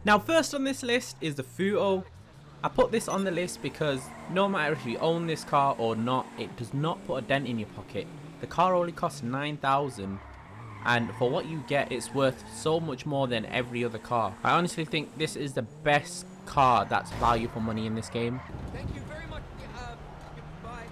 Now first on this list is the Futo. I put this on the list because no matter if you own this car or not, it does not put a dent in your pocket. The car only costs 9,000 and for what you get it's worth so much more than every other car. I honestly think this is the best car that's value for money in this game. Thank you very much. Bye.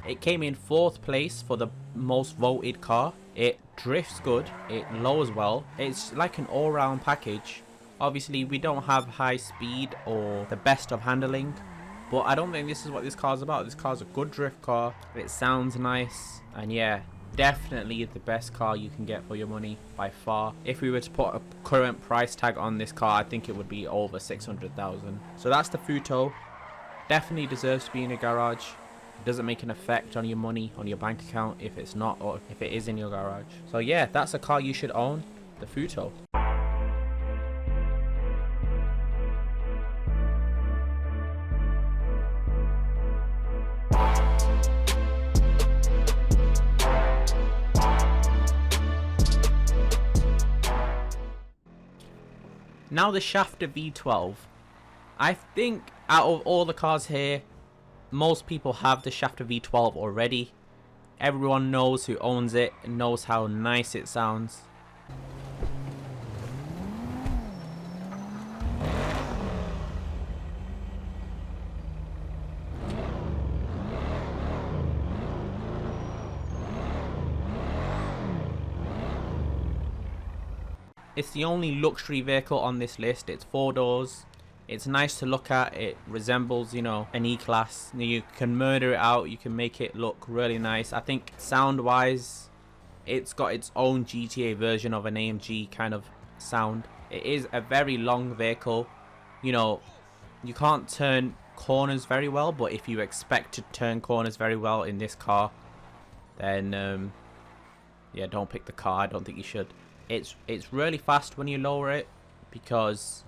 It came in 4th place for the most voted car. It drifts good, it lowers well, it's like an all-round package. Obviously we don't have high speed or the best of handling, but I don't think this is what this car's about. This car's a good drift car, it sounds nice, and yeah, definitely the best car you can get for your money by far. If we were to put a current price tag on this car, I think it would be over 600,000. So that's the Futo. Definitely deserves to be in a garage. It doesn't make an effect on your money, on your bank account if it's not, or if it is in your garage. So yeah, that's a car you should own, the Futo. Now the Shafter V12. I think out of all the cars here, most people have the Shafter V12 already. Everyone knows who owns it and knows how nice it sounds. It's the only luxury vehicle on this list. It's 4 doors. It's nice to look at. It resembles, you know, an E-Class. You can murder it out. You can make it look really nice. I think sound-wise, it's got its own GTA version of an AMG kind of sound. It is a very long vehicle. You know, you can't turn corners very well, but if you expect to turn corners very well in this car, then yeah, don't pick the car. I don't think you should. It's really fast when you lower it because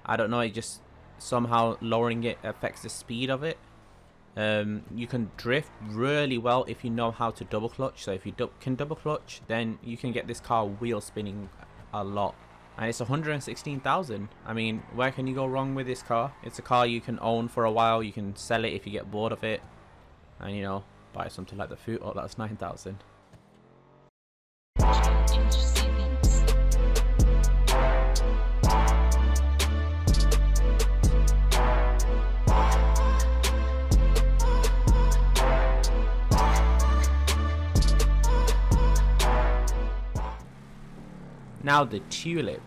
I don't know, it just somehow lowering it affects the speed of it. You can drift really well if you know how to double clutch. So if you can double clutch, then you can get this car wheel spinning a lot. And it's 116,000. I mean, where can you go wrong with this car? It's a car you can own for a while. You can sell it if you get bored of it, and you know, buy something like the Futo. That's 9,000. Now the Tulip.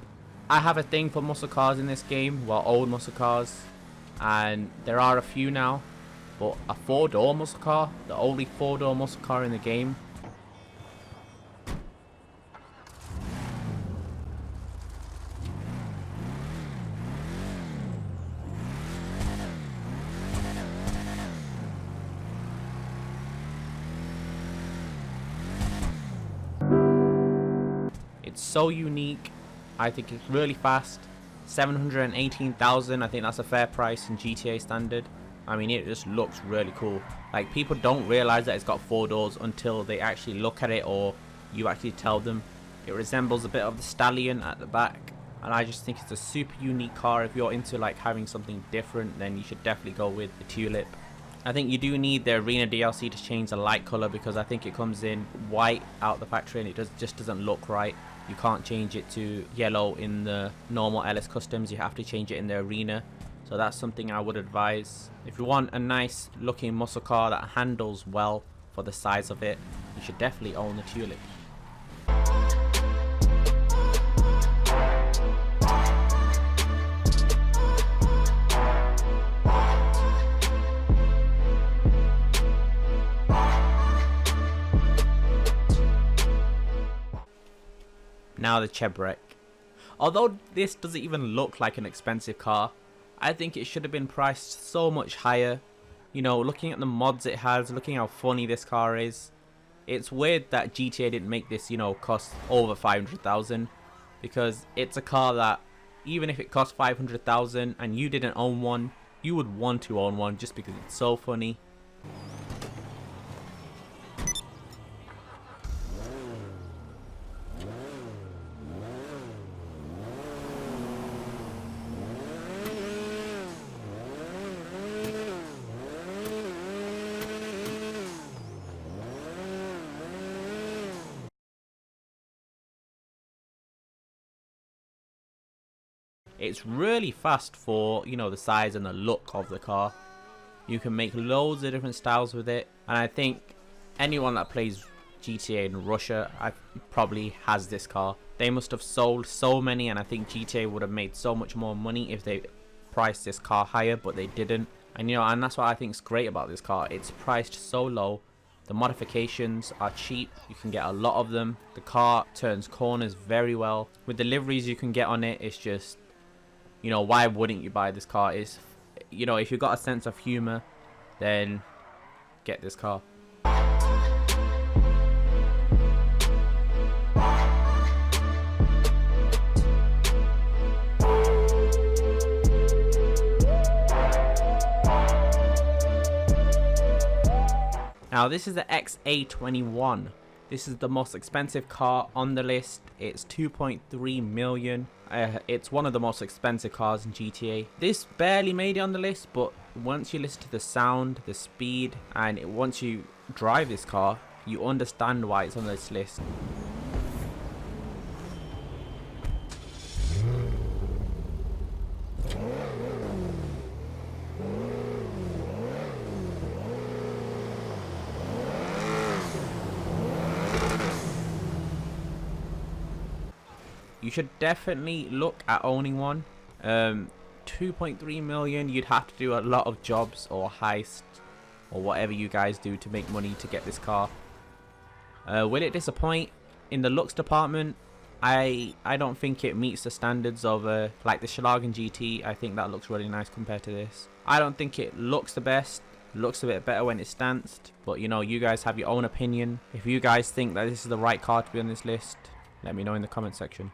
I have a thing for muscle cars in this game, well, old muscle cars, and there are a few now, but a 4-door muscle car, the only 4-door muscle car in the game. It's so unique. I think it's really fast. 718,000. I think that's a fair price in GTA standard. I mean, it just looks really cool. Like, people don't realize that it's got 4 doors until they actually look at it or you actually tell them. It resembles a bit of the Stallion at the back, and I just think it's a super unique car. If you're into like having something different, then you should definitely go with the Tulip. I think you do need the Arena DLC to change the light color because I think it comes in white out the factory and it just doesn't look right. You can't change it to yellow in the normal LS Customs. You have to change it in the Arena. So that's something I would advise. If you want a nice looking muscle car that handles well for the size of it, you should definitely own the Tulip. Now the Chipwreck. Although this doesn't even look like an expensive car, I think it should have been priced so much higher. You know, looking at the mods it has, looking how funny this car is, it's weird that GTA didn't make this, you know, cost over 500,000, because it's a car that even if it cost 500,000 and you didn't own one, you would want to own one just because it's so funny. It's really fast for, you know, the size and the look of the car. You can make loads of different styles with it, and I think anyone that plays GTA in Russia probably has this car. They must have sold so many, and I think GTA would have made so much more money if they priced this car higher, but they didn't. And you know, and that's what I think is great about this car. It's priced so low. The modifications are cheap. You can get a lot of them. The car turns corners very well. With the liveries you can get on it, it's just, you know, why wouldn't you buy this car? Is, you know, if you've got a sense of humor, then get this car. Now this is the XA21. This is the most expensive car on the list. It's 2.3 million. It's one of the most expensive cars in GTA. This barely made it on the list, but once you listen to the sound, the speed, and once you drive this car, you understand why it's on this list. You should definitely look at owning one. 2.3 million, you'd have to do a lot of jobs or heists or whatever you guys do to make money to get this car. Will it disappoint in the looks department? I don't think it meets the standards of like the Schlagen GT. I think that looks really nice compared to this. I don't think it looks the best. It looks a bit better when it's stanced, but you know, you guys have your own opinion. If you guys think that this is the right car to be on this list, let me know in the comment section.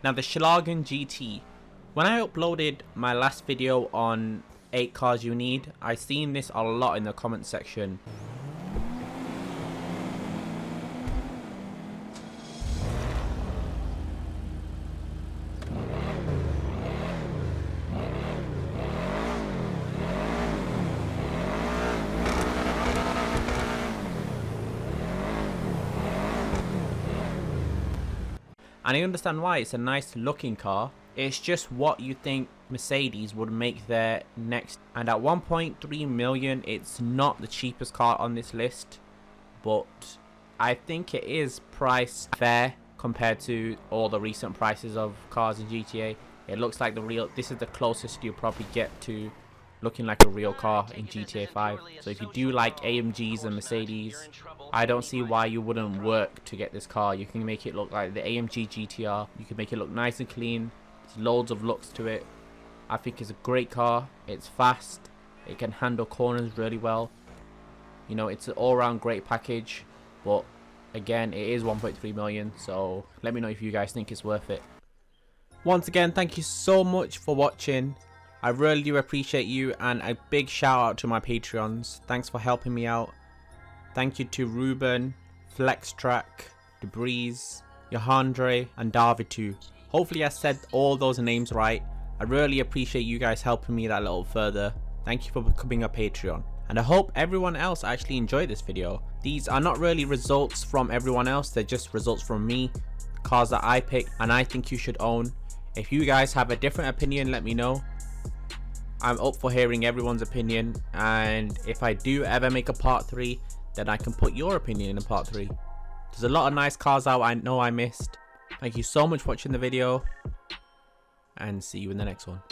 Now the Schlagen GT. When I uploaded my last video on 8 cars you need, I seen this a lot in the comment section. And I understand why. It's a nice looking car. It's just what you think Mercedes would make their next. And at 1.3 million, it's not the cheapest car on this list, but I think it is priced fair compared to all the recent prices of cars in GTA. It looks like this is the closest you'll probably get to looking like a real car in GTA 5. So if you do like AMGs and Mercedes, I don't see why you wouldn't work to get this car. You can make it look like the AMG GTR. You can make it look nice and clean. There's loads of looks to it. I think it's a great car. It's fast. It can handle corners really well. You know, it's an all-round great package. But again, it is 1.3 million. So let me know if you guys think it's worth it. Once again, thank you so much for watching. I really do appreciate you, and a big shout out to my Patreons. Thanks for helping me out. Thank you to Ruben, Flextrack, Debris, Johandre, and David2. Hopefully I said all those names right. I really appreciate you guys helping me that little further. Thank you for becoming a Patreon. And I hope everyone else actually enjoyed this video. These are not really results from everyone else, they're just results from me. Cars that I picked and I think you should own. If you guys have a different opinion, let me know. I'm up for hearing everyone's opinion, and if I do ever make a part 3, then I can put your opinion in a part 3. There's a lot of nice cars out I know I missed. Thank you so much for watching the video, and see you in the next one.